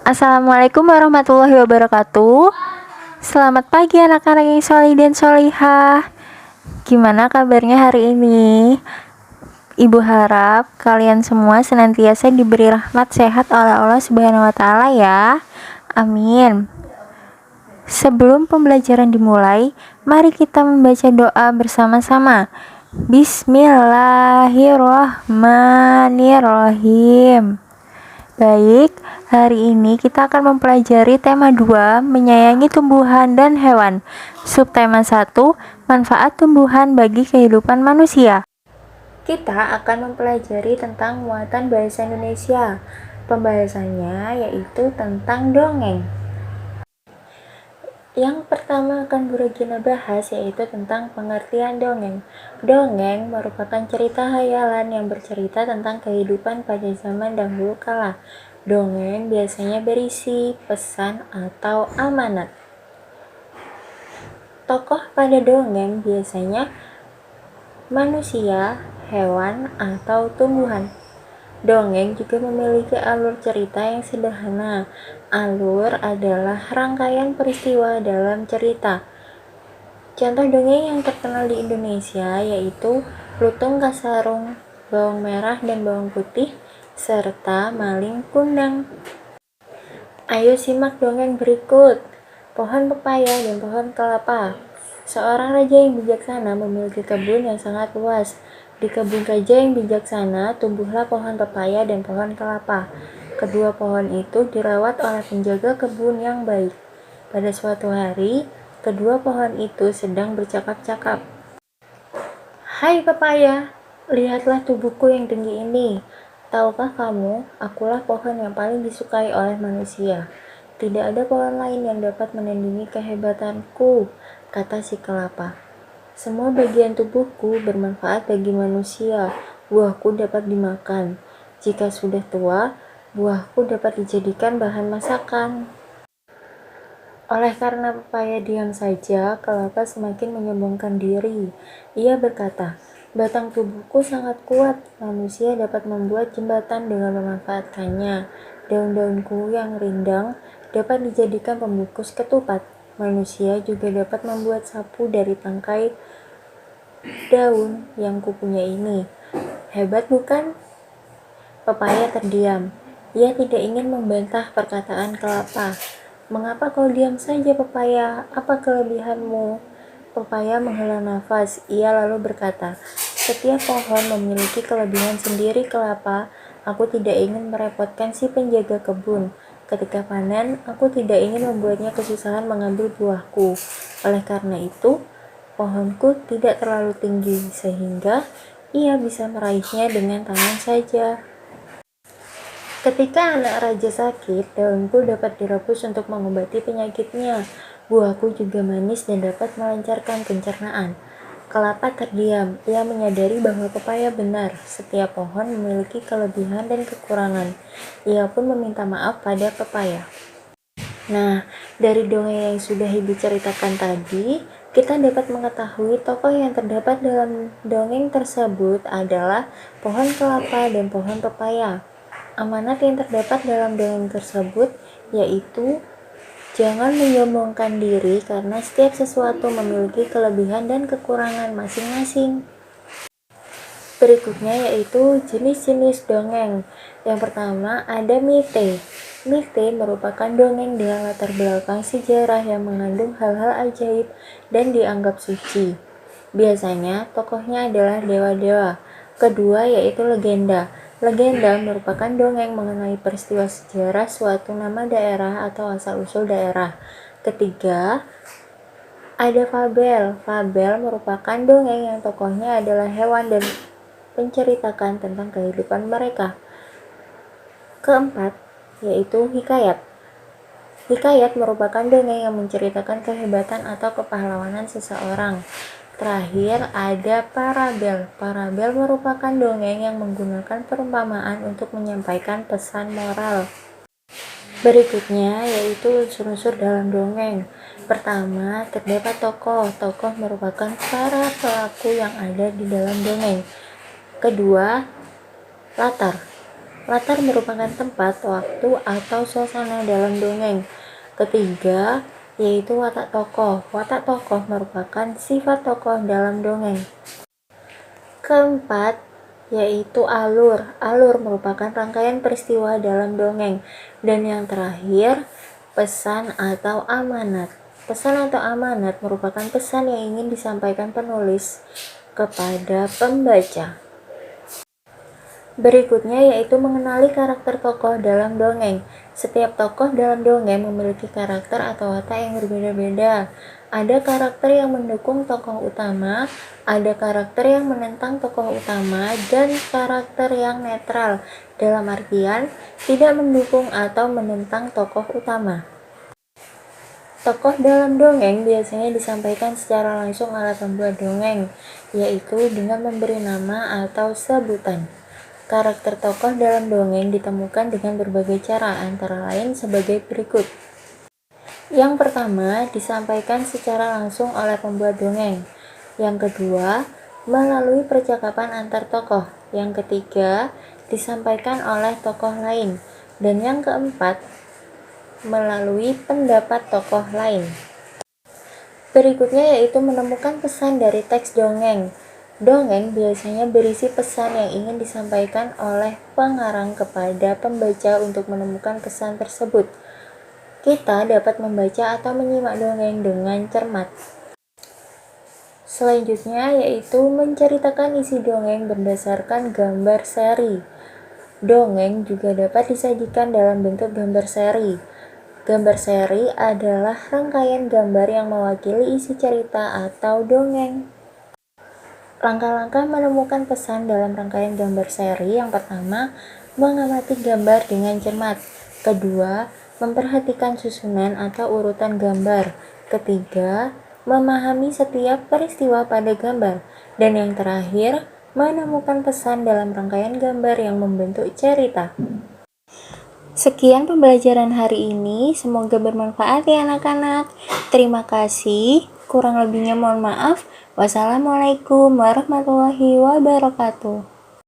Assalamualaikum warahmatullahi wabarakatuh. Selamat pagi anak-anak yang solih dan solihah. Gimana kabarnya hari ini? Ibu harap kalian semua senantiasa diberi rahmat sehat oleh Allah Subhanahu wa Ta'ala ya. Amin. Sebelum pembelajaran dimulai, mari kita membaca doa bersama-sama. Bismillahirrahmanirrahim. Baik, hari ini kita akan mempelajari tema 2, menyayangi tumbuhan dan hewan. Subtema 1, manfaat tumbuhan bagi kehidupan manusia. Kita akan mempelajari tentang muatan bahasa Indonesia. Pembahasannya yaitu tentang dongeng. Yang pertama akan Bu Regina bahas yaitu tentang pengertian dongeng. Dongeng merupakan cerita hayalan yang bercerita tentang kehidupan pada zaman dahulu kala. Dongeng biasanya berisi pesan atau amanat. Tokoh pada dongeng biasanya manusia, hewan, atau tumbuhan. Dongeng juga memiliki alur cerita yang sederhana. Alur adalah rangkaian peristiwa dalam cerita. Contoh dongeng yang terkenal di Indonesia yaitu Lutung Kasarung, Bawang Merah dan Bawang Putih, serta Maling Kundang. Ayo simak dongeng berikut. Pohon pepaya dan pohon kelapa. Seorang raja yang bijaksana memiliki kebun yang sangat luas. Di kebun raja yang bijaksana, tumbuhlah pohon pepaya dan pohon kelapa. Kedua pohon itu dirawat oleh penjaga kebun yang baik. Pada suatu hari, kedua pohon itu sedang bercakap-cakap. Hai pepaya, lihatlah tubuhku yang tinggi ini. Tahukah kamu, akulah pohon yang paling disukai oleh manusia. Tidak ada pohon lain yang dapat menandingi kehebatanku, kata si kelapa. Semua bagian tubuhku bermanfaat bagi manusia. Buahku dapat dimakan. Jika sudah tua, buahku dapat dijadikan bahan masakan. Oleh karena pepaya diam saja, kelapa semakin menyombongkan diri. Ia berkata, batang tubuhku sangat kuat. Manusia dapat membuat jembatan dengan memanfaatkannya. Daun-daunku yang rindang dapat dijadikan pembungkus ketupat. Manusia juga dapat membuat sapu dari tangkai daun yang kupunyai ini. Hebat bukan? Pepaya terdiam. Ia tidak ingin membantah perkataan kelapa. Mengapa kau diam saja, pepaya? Apa kelebihanmu? Pepaya menghela nafas. Ia lalu berkata, setiap pohon memiliki kelebihan sendiri, kelapa. Aku tidak ingin merepotkan si penjaga kebun. Ketika panen, aku tidak ingin membuatnya kesusahan mengambil buahku. Oleh karena itu, pohonku tidak terlalu tinggi, sehingga ia bisa meraihnya dengan tangan saja. Ketika anak raja sakit, daunku dapat direbus untuk mengobati penyakitnya. Buahku juga manis dan dapat melancarkan pencernaan. Kelapa terdiam. Ia menyadari bahwa pepaya benar. Setiap pohon memiliki kelebihan dan kekurangan. Ia pun meminta maaf pada pepaya. Nah, dari dongeng yang sudah Ibu ceritakan tadi, kita dapat mengetahui tokoh yang terdapat dalam dongeng tersebut adalah pohon kelapa dan pohon pepaya. Amanat yang terdapat dalam dongeng tersebut yaitu jangan menyombongkan diri karena setiap sesuatu memiliki kelebihan dan kekurangan masing-masing. Berikutnya yaitu jenis-jenis dongeng. Yang pertama ada mite. Mite merupakan dongeng dengan latar belakang sejarah yang mengandung hal-hal ajaib dan dianggap suci. Biasanya tokohnya adalah dewa-dewa. Kedua yaitu legenda. Legenda merupakan dongeng mengenai peristiwa sejarah suatu nama daerah atau asal-usul daerah. Ketiga, ada fabel. Fabel merupakan dongeng yang tokohnya adalah hewan dan menceritakan tentang kehidupan mereka. Keempat, yaitu hikayat. Hikayat merupakan dongeng yang menceritakan kehebatan atau kepahlawanan seseorang. Terakhir, ada parabel. Parabel merupakan dongeng yang menggunakan perumpamaan untuk menyampaikan pesan moral. Berikutnya yaitu unsur-unsur dalam dongeng. Pertama, terdapat tokoh. Tokoh merupakan para pelaku yang ada di dalam dongeng. Kedua, latar. Latar merupakan tempat, waktu, atau suasana dalam dongeng. Ketiga, yaitu watak tokoh. Watak tokoh merupakan sifat tokoh dalam dongeng. Keempat, yaitu alur. Alur merupakan rangkaian peristiwa dalam dongeng. Dan yang terakhir, pesan atau amanat. Pesan atau amanat merupakan pesan yang ingin disampaikan penulis kepada pembaca. Berikutnya yaitu mengenali karakter tokoh dalam dongeng. Setiap tokoh dalam dongeng memiliki karakter atau watak yang berbeda-beda. Ada karakter yang mendukung tokoh utama, ada karakter yang menentang tokoh utama, dan karakter yang netral, dalam artian tidak mendukung atau menentang tokoh utama. Tokoh dalam dongeng biasanya disampaikan secara langsung oleh pembuat dongeng, yaitu dengan memberi nama atau sebutan. Karakter tokoh dalam dongeng ditemukan dengan berbagai cara, antara lain sebagai berikut. Yang pertama, disampaikan secara langsung oleh pembuat dongeng. Yang kedua, melalui percakapan antar tokoh. Yang ketiga, disampaikan oleh tokoh lain. Dan yang keempat, melalui pendapat tokoh lain. Berikutnya yaitu menemukan pesan dari teks dongeng. Dongeng biasanya berisi pesan yang ingin disampaikan oleh pengarang kepada pembaca. Untuk menemukan pesan tersebut, kita dapat membaca atau menyimak dongeng dengan cermat. Selanjutnya yaitu menceritakan isi dongeng berdasarkan gambar seri. Dongeng juga dapat disajikan dalam bentuk gambar seri. Gambar seri adalah rangkaian gambar yang mewakili isi cerita atau dongeng. Langkah-langkah menemukan pesan dalam rangkaian gambar seri. Yang pertama, mengamati gambar dengan cermat. Kedua, memperhatikan susunan atau urutan gambar. Ketiga, memahami setiap peristiwa pada gambar. Dan yang terakhir, menemukan pesan dalam rangkaian gambar yang membentuk cerita. Sekian pembelajaran hari ini, semoga bermanfaat ya anak-anak. Terima kasih, kurang lebihnya mohon maaf. Wassalamualaikum warahmatullahi wabarakatuh.